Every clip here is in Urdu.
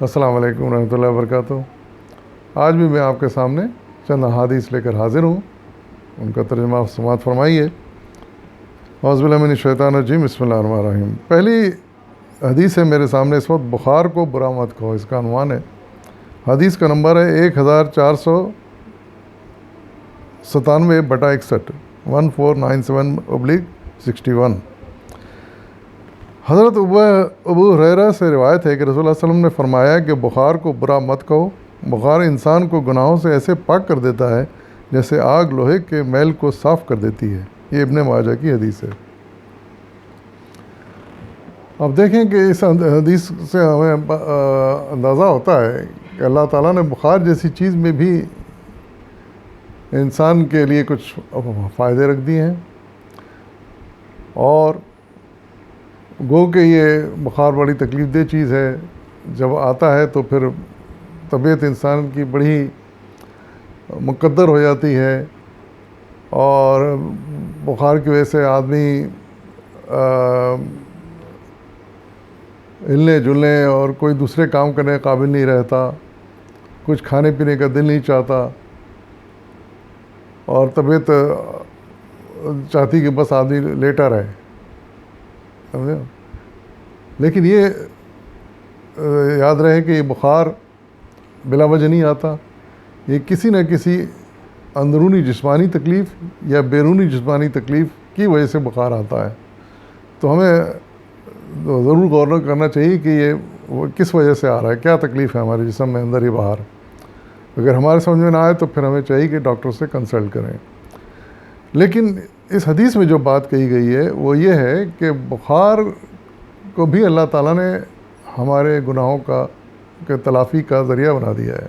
السلام علیکم ورحمۃ اللہ وبرکاتہ۔ آج بھی میں آپ کے سامنے چند احادیث لے کر حاضر ہوں، ان کا ترجمہ سماعت فرمائیے۔ اعوذ باللہ من الشیطان الرجیم، بسم اللہ الرحمن الرحیم۔ پہلی حدیث ہے میرے سامنے اس وقت، بخار کو برا مت کہو، اس کا عنوان ہے۔ حدیث کا نمبر ہے 1497/61، 1497/61۔ حضرت ابو ہریرہ سے روایت ہے کہ رسول اللہ صلی اللہ علیہ وسلم نے فرمایا کہ بخار کو برا مت کہو، بخار انسان کو گناہوں سے ایسے پاک کر دیتا ہے جیسے آگ لوہے کے میل کو صاف کر دیتی ہے۔ یہ ابن ماجہ کی حدیث ہے۔ اب دیکھیں کہ اس حدیث سے ہمیں اندازہ ہوتا ہے کہ اللہ تعالیٰ نے بخار جیسی چیز میں بھی انسان کے لیے کچھ فائدے رکھ دیے ہیں، اور گو کہ یہ بخار بڑی تکلیف دہ چیز ہے، جب آتا ہے تو پھر طبیعت انسان کی بڑی مقدر ہو جاتی ہے، اور بخار کی وجہ سے آدمی ہلنے جلنے اور کوئی دوسرے کام کرنے کے قابل نہیں رہتا، کچھ کھانے پینے کا دل نہیں چاہتا، اور طبیعت چاہتی کہ بس آدمی لیٹا رہے۔ لیکن یہ یاد رہے کہ یہ بخار بلا وجہ نہیں آتا، یہ کسی نہ کسی اندرونی جسمانی تکلیف یا بیرونی جسمانی تکلیف کی وجہ سے بخار آتا ہے۔ تو ہمیں ضرور غور کرنا چاہیے کہ یہ کس وجہ سے آ رہا ہے، کیا تکلیف ہے ہمارے جسم میں اندر یا باہر۔ اگر ہمارے سمجھ میں نہ آئے تو پھر ہمیں چاہیے کہ ڈاکٹر سے کنسلٹ کریں۔ لیکن اس حدیث میں جو بات کہی گئی ہے وہ یہ ہے کہ بخار کو بھی اللہ تعالیٰ نے ہمارے گناہوں کے تلافی کا ذریعہ بنا دیا ہے،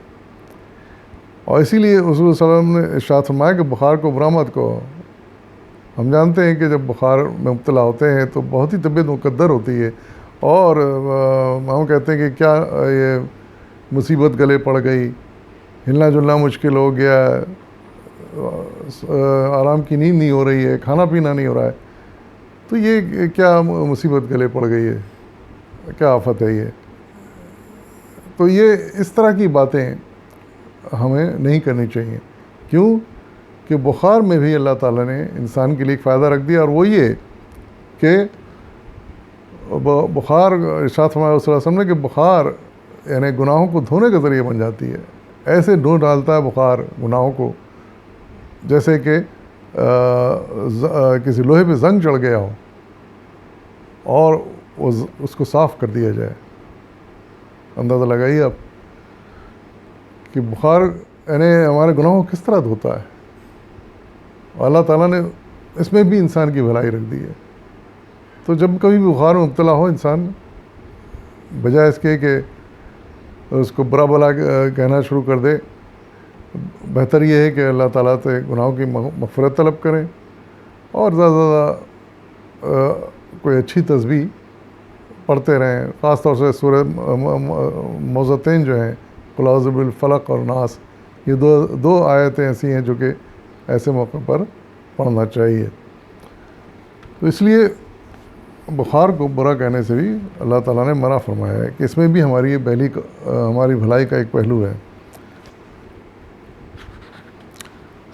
اور اسی لیے حضور صلی اللہ علیہ وسلم نے ارشاد فرمایا کہ بخار کو برا مت کہو۔ ہم جانتے ہیں کہ جب بخار میں مبتلا ہوتے ہیں تو بہت ہی طبیعت مقدر ہوتی ہے، اور ہم کہتے ہیں کہ کیا یہ مصیبت گلے پڑ گئی، ہلنا جلنا مشکل ہو گیا، آرام کی نیند نہیں ہو رہی ہے، کھانا پینا نہیں ہو رہا ہے، تو یہ کیا مصیبت گلے پڑ گئی ہے، کیا آفت ہے یہ۔ تو یہ اس طرح کی باتیں ہمیں نہیں کرنی چاہیے۔ کیوں کہ بخار میں بھی اللہ تعالیٰ نے انسان کے لیے ایک فائدہ رکھ دیا، اور وہ یہ کہ بخار ارشاد فرمایا صلی اللہ علیہ وسلم نے کہ بخار یعنی گناہوں کو دھونے کا ذریعہ بن جاتی ہے۔ ایسے دھو ڈالتا ہے بخار گناہوں کو جیسے کہ کسی لوہے پہ زنگ چڑھ گیا ہو اور اس کو صاف کر دیا جائے۔ اندازہ لگائیے آپ کہ بخار یعنی ہمارے گناہوں کو کس طرح دھوتا ہے، اور اللہ تعالیٰ نے اس میں بھی انسان کی بھلائی رکھ دی ہے۔ تو جب کبھی بھی بخار میں مبتلا ہو انسان، بجائے اس کے کہ اس کو برا بلا کہنا شروع کر دے، بہتر یہ ہے کہ اللہ تعالیٰ سے گناہوں کی مغفرت طلب کریں، اور زیادہ سے زیادہ کوئی اچھی تسبیح پڑھتے رہیں، خاص طور سے سورہ معوذتین جو ہیں، قل اعوذ بالفلق اور ناس، یہ دو آیتیں ایسی ہیں جو کہ ایسے موقع پر پڑھنا چاہیے۔ تو اس لیے بخار کو برا کہنے سے بھی اللہ تعالیٰ نے منع فرمایا ہے کہ اس میں بھی ہماری بھلائی کا ایک پہلو ہے۔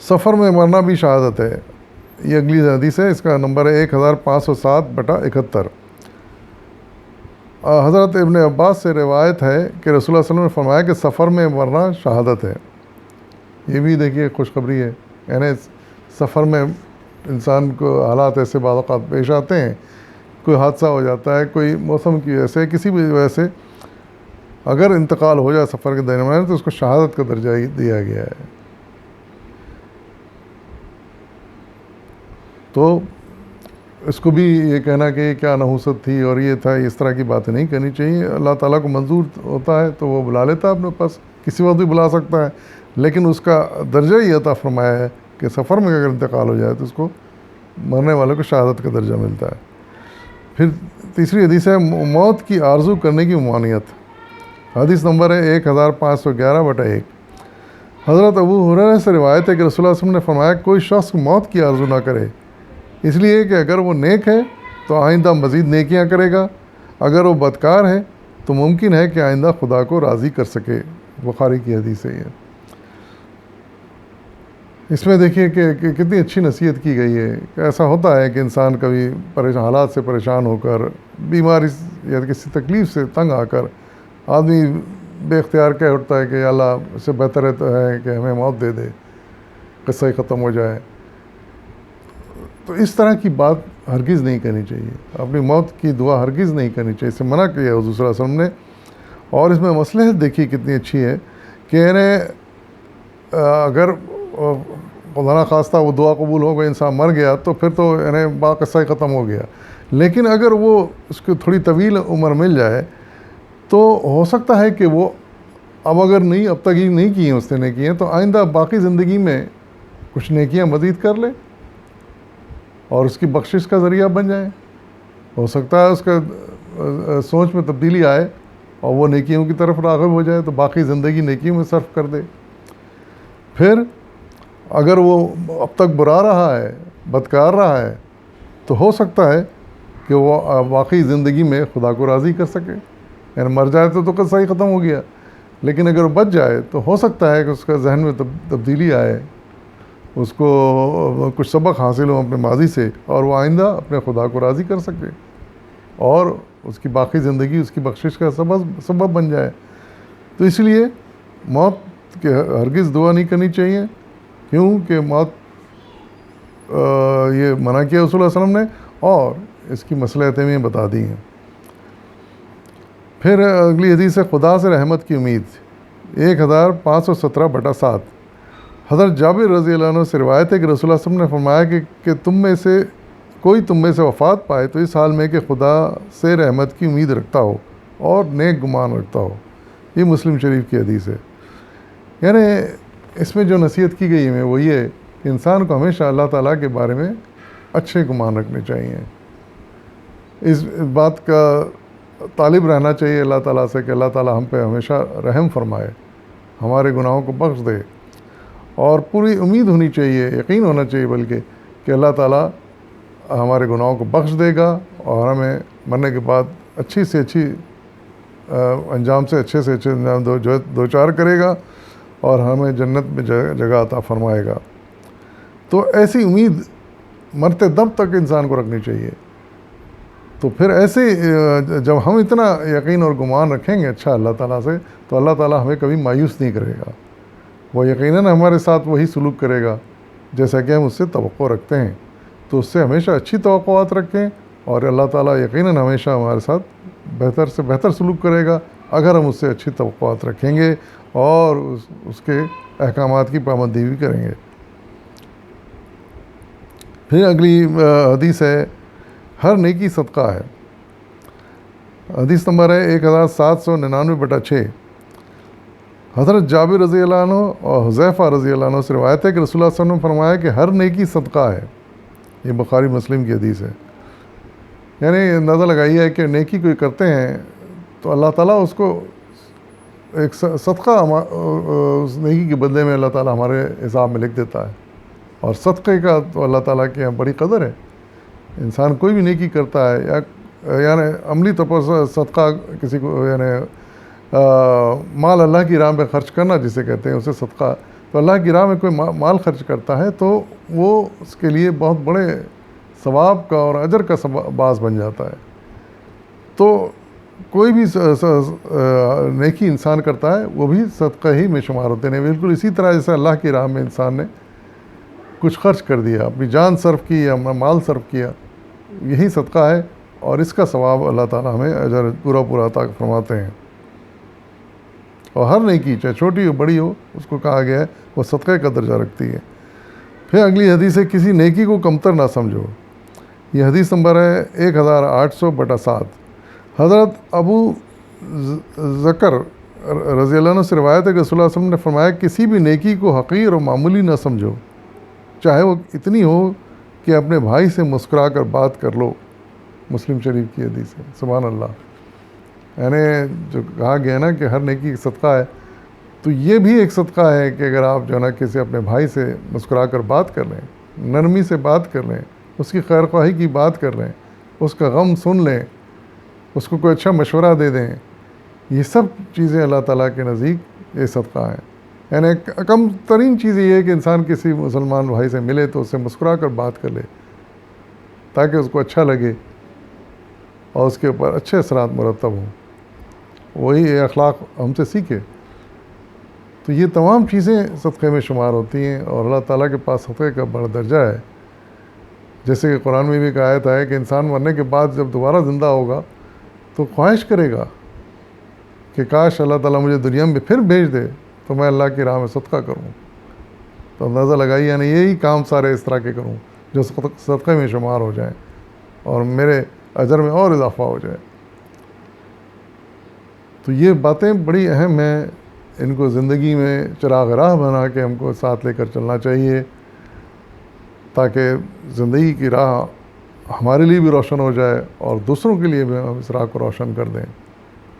سفر میں مرنا بھی شہادت ہے، یہ اگلی حدیث ہے، اس کا نمبر ہے 1507/71۔ حضرت ابن عباس سے روایت ہے کہ رسول اللہ صلی اللہ علیہ وسلم نے فرمایا کہ سفر میں مرنا شہادت ہے۔ یہ بھی دیکھیے خوشخبری ہے، یعنی سفر میں انسان کو حالات ایسے بعض اوقات پیش آتے ہیں، کوئی حادثہ ہو جاتا ہے، کوئی موسم کی وجہ سے، کسی بھی وجہ سے اگر انتقال ہو جائے سفر کے درمیان تو اس کو شہادت کا درجہ دیا گیا ہے۔ تو اس کو بھی یہ کہنا کہ یہ کیا نحوست تھی اور یہ تھا، اس طرح کی باتیں نہیں کرنی چاہیے۔ اللہ تعالیٰ کو منظور ہوتا ہے تو وہ بلا لیتا ہے اپنے پاس، کسی وقت بھی بلا سکتا ہے، لیکن اس کا درجہ یہ عطا فرمایا ہے کہ سفر میں اگر انتقال ہو جائے تو اس کو مرنے والے کو شہادت کا درجہ ملتا ہے۔ پھر تیسری حدیث ہے موت کی آرزو کرنے کی ممانعت۔ حدیث نمبر ہے 1511/1۔ حضرت ابو ہریرہ سے روایت ہے کہ رسول اللہ صلی اللہ علیہ وسلم نے فرمایا کوئی شخص موت کی آرزو نہ کرے، اس لیے کہ اگر وہ نیک ہے تو آئندہ مزید نیکیاں کرے گا، اگر وہ بدکار ہے تو ممکن ہے کہ آئندہ خدا کو راضی کر سکے۔ بخاری کی حدیث ہے یہ۔ اس میں دیکھیے کہ کتنی اچھی نصیحت کی گئی ہے کہ ایسا ہوتا ہے کہ انسان کبھی حالات سے پریشان ہو کر، بیماری یا کسی تکلیف سے تنگ آ کر آدمی بے اختیار کہہ اٹھتا ہے کہ یا اللہ اس سے بہتر ہے کہ ہمیں موت دے دے، قصہ ہی ختم ہو جائے۔ تو اس طرح کی بات ہرگز نہیں کرنی چاہیے، اپنی موت کی دعا ہرگز نہیں کرنی چاہیے، اس سے منع کیا حضور صلی اللہ علیہ وسلم نے۔ اور اس میں مصلحت دیکھیے کتنی اچھی ہے کہ اگر خدا نخواستہ وہ دعا قبول ہو گئی، انسان مر گیا تو پھر تو قصہ ہی ختم ہو گیا۔ لیکن اگر وہ اس کو تھوڑی طویل عمر مل جائے تو ہو سکتا ہے کہ وہ اب تک ہی نہیں کی ہیں اس نے نیکیاں، تو آئندہ باقی زندگی میں کچھ نیکیاں مزید کر لے اور اس کی بخشش کا ذریعہ بن جائیں۔ ہو سکتا ہے اس کا سوچ میں تبدیلی آئے اور وہ نیکیوں کی طرف راغب ہو جائے، تو باقی زندگی نیکیوں میں صرف کر دے۔ پھر اگر وہ اب تک برا رہا ہے، بدکار رہا ہے، تو ہو سکتا ہے کہ وہ واقعی زندگی میں خدا کو راضی کر سکے، یعنی مر جائے تو قصہ ہی ختم ہو گیا، لیکن اگر بچ جائے تو ہو سکتا ہے کہ اس کا ذہن میں تبدیلی آئے، اس کو کچھ سبق حاصل ہو اپنے ماضی سے، اور وہ آئندہ اپنے خدا کو راضی کر سکے اور اس کی باقی زندگی اس کی بخشش کا سبب بن جائے۔ تو اس لیے موت کے ہرگز دعا نہیں کرنی چاہیے، کیونکہ موت یہ منع کیا رسول اللہ علیہ وسلم نے، اور اس کی مصلحتیں بھی بتا دی ہیں۔ پھر اگلی حدیث ہے خدا سے رحمت کی امید، 1517/7۔ حضرت جابر رضی اللہ عنہ سے روایت ہے کہ رسول اللہ صلی اللہ علیہ وسلم نے فرمایا کہ تم میں سے وفات پائے تو اس حال میں کہ خدا سے رحمت کی امید رکھتا ہو اور نیک گمان رکھتا ہو۔ یہ مسلم شریف کی حدیث ہے۔ یعنی اس میں جو نصیحت کی گئی ہے وہ یہ ہے کہ انسان کو ہمیشہ اللہ تعالیٰ کے بارے میں اچھے گمان رکھنے چاہیے، اس بات کا طالب رہنا چاہیے اللہ تعالیٰ سے کہ اللہ تعالیٰ ہم پہ ہمیشہ رحم فرمائے، ہمارے گناہوں کو بخش دے، اور پوری امید ہونی چاہیے، یقین ہونا چاہیے بلکہ کہ اللہ تعالیٰ ہمارے گناہوں کو بخش دے گا اور ہمیں مرنے کے بعد اچھی سے اچھی انجام سے اچھے انجام دوچار کرے گا اور ہمیں جنت میں جگہ عطا فرمائے گا۔ تو ایسی امید مرتے دم تک انسان کو رکھنی چاہیے۔ تو پھر ایسے جب ہم اتنا یقین اور گمان رکھیں گے اچھا اللہ تعالیٰ سے، تو اللہ تعالیٰ ہمیں کبھی مایوس نہیں کرے گا، وہ یقیناً ہمارے ساتھ وہی سلوک کرے گا جیسا کہ ہم اس سے توقع رکھتے ہیں۔ تو اس سے ہمیشہ اچھی توقعات رکھیں، اور اللہ تعالیٰ یقیناً ہمیشہ ہمارے ساتھ بہتر سے بہتر سلوک کرے گا اگر ہم اس سے اچھی توقعات رکھیں گے اور اس کے احکامات کی پابندی بھی کریں گے۔ پھر اگلی حدیث ہے ہر نیکی صدقہ ہے۔ حدیث نمبر ہے 1799/6۔ حضرت جابر رضی اللہ عنہ اور حذیفہ رضی اللہ عنہ سے روایت ہے کہ رسول اللہ صلی اللہ علیہ وسلم نے فرمایا کہ ہر نیکی صدقہ ہے۔ یہ بخاری مسلم کی حدیث ہے۔ یعنی اندازہ لگائیے کہ نیکی کوئی کرتے ہیں تو اللہ تعالیٰ اس کو ایک صدقہ اس نیکی کے بدلے میں اللہ تعالیٰ ہمارے حساب میں لکھ دیتا ہے، اور صدقے کا تو اللہ تعالیٰ کے یہاں بڑی قدر ہے۔ انسان کوئی بھی نیکی کرتا ہے یعنی عملی طور پر صدقہ کسی کو، یعنی مال اللہ کی راہ میں خرچ کرنا جسے کہتے ہیں اسے صدقہ، تو اللہ کی راہ میں کوئی مال خرچ کرتا ہے تو وہ اس کے لیے بہت بڑے ثواب کا اور اجر کا باعث بن جاتا ہے۔ تو کوئی بھی نیکی انسان کرتا ہے وہ بھی صدقہ ہی میں شمار ہوتے ہیں، بالکل اسی طرح جیسے اللہ کی راہ میں انسان نے کچھ خرچ کر دیا، اپنی جان صرف کی یا اپنا مال صرف کیا، یہی صدقہ ہے، اور اس کا ثواب اللہ تعالیٰ ہمیں اجر پورا عطا فرماتے ہیں۔ اور ہر نیکی چاہے چھوٹی ہو بڑی ہو اس کو کہا گیا ہے وہ صدقے کا درجہ رکھتی ہے۔ پھر اگلی حدیث ہے کسی نیکی کو کمتر نہ سمجھو۔ یہ حدیث نمبر ہے 1800/7۔ حضرت ابو ذکر رضی اللہ عنہ سے روایت ہے کہ رسول اللہ علیہ وسلم نے فرمایا کسی بھی نیکی کو حقیر اور معمولی نہ سمجھو، چاہے وہ اتنی ہو کہ اپنے بھائی سے مسکرا کر بات کر لو۔ مسلم شریف کی حدیث ہے۔ سبحان اللہ۔ یعنی جو کہا گیا نا کہ ہر نیکی ایک صدقہ ہے، تو یہ بھی ایک صدقہ ہے کہ اگر آپ جو ہے نا کسی اپنے بھائی سے مسکرا کر بات کر لیں، نرمی سے بات کر لیں، اس کی خیر خواہی کی بات کر لیں، اس کا غم سن لیں، اس کو کوئی اچھا مشورہ دے دیں، یہ سب چیزیں اللہ تعالیٰ کے نزدیک یہ صدقہ ہیں. یعنی کم ترین چیز یہ ہے کہ انسان کسی مسلمان بھائی سے ملے تو اس سے مسکرا کر بات کر لے تاکہ اس کو اچھا لگے اور اس کے اوپر اچھے اثرات مرتب ہوں. وہی اخلاق ہم سے سیکھے. تو یہ تمام چیزیں صدقے میں شمار ہوتی ہیں اور اللہ تعالیٰ کے پاس صدقے کا بڑا درجہ ہے. جیسے کہ قرآن میں بھی ایک آیت ہے کہ انسان مرنے کے بعد جب دوبارہ زندہ ہوگا تو خواہش کرے گا کہ کاش اللہ تعالیٰ مجھے دنیا میں پھر بھیج دے تو میں اللہ کی راہ میں صدقہ کروں. تو اندازہ لگائیے یعنی یہی کام سارے اس طرح کے کروں جو صدقے میں شمار ہو جائیں اور میرے اجر میں اور اضافہ ہو جائے. تو یہ باتیں بڑی اہم ہیں. ان کو زندگی میں چراغ راہ بنا کے ہم کو ساتھ لے کر چلنا چاہیے تاکہ زندگی کی راہ ہمارے لیے بھی روشن ہو جائے اور دوسروں کے لیے بھی ہم اس راہ کو روشن کر دیں.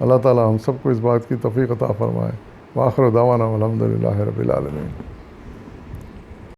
اللہ تعالیٰ ہم سب کو اس بات کی توفیق عطا فرمائے. وآخر دعوانا الحمد للہ رب العالمین.